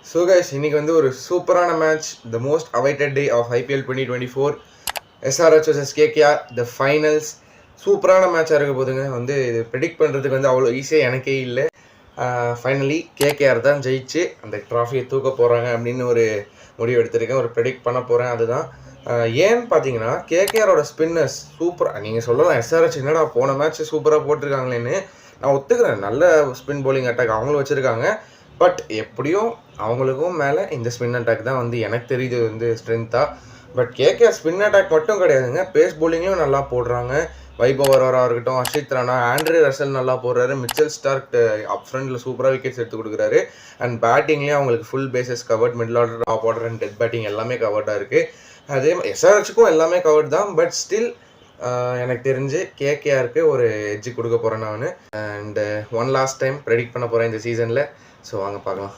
So guys இன்னைக்கு வந்து ஒரு சூப்பரான match, the most awaited day of IPL 2024, SRH vs KKR the finals. சூப்பரான மேட்சாக இருக்க போதுங்க. வந்து இது ப்ரெடிக்ட் பண்ணுறதுக்கு வந்து அவ்வளோ ஈஸியாக எனக்கே இல்லை. ஃபைனலி KKR தான் ஜெயிச்சு அந்த ட்ராஃபியை தூக்க போகிறாங்க அப்படின்னு ஒரு முடிவு எடுத்திருக்கேன். ஒரு ப்ரெடிக்ட் பண்ண போகிறேன். அதுதான் ஏன்னு பார்த்தீங்கன்னா, KKRோட ஸ்பின்னர்ஸ் சூப்பராக, நீங்கள் சொல்லலாம் SRH என்னடா போன மேட்ச் சூப்பராக போட்டிருக்காங்களேன்னு. நான் ஒத்துக்கிறேன், நல்ல ஸ்பின் பவுலிங் அட்டாக் அவங்களும் வச்சுருக்காங்க. பட் எப்படியும் அவங்களுக்கும் மேலே இந்த ஸ்பின் அட்டாக் தான் வந்து எனக்கு தெரியுது வந்து ஸ்ட்ரென்த்தாக. பட் KKR ஸ்பின் அட்டாக் மட்டும் கிடையாதுங்க, பேஸ் பவுலிங்லையும் நல்லா போடுறாங்க. வைபவ் வராராக இருக்கட்டும், அஷித் ராணா, ஆண்ட்ரே ரசல் நல்லா போடுறாரு, மிச்சல் ஸ்டார்க் அப் ஃப்ரண்டில் சூப்பராக விக்கெட்ஸ் எடுத்து கொடுக்குறாரு. அண்ட் பேட்டிங்லேயும் அவங்களுக்கு full bases covered, middle order, top order and death batting எல்லாமே கவர்டாக இருக்குது. அதே SRHக்கும் எல்லாமே கவர்ட் தான். பட் ஸ்டில் எனக்கு தெரிஞ்சு KKRக்கு ஒரு எட்ஜு கொடுக்க போகிறேன் நான். And one last time predict பண்ண போகிறேன் இந்த சீசனில். ஸோ வாங்க பார்க்கலாம்.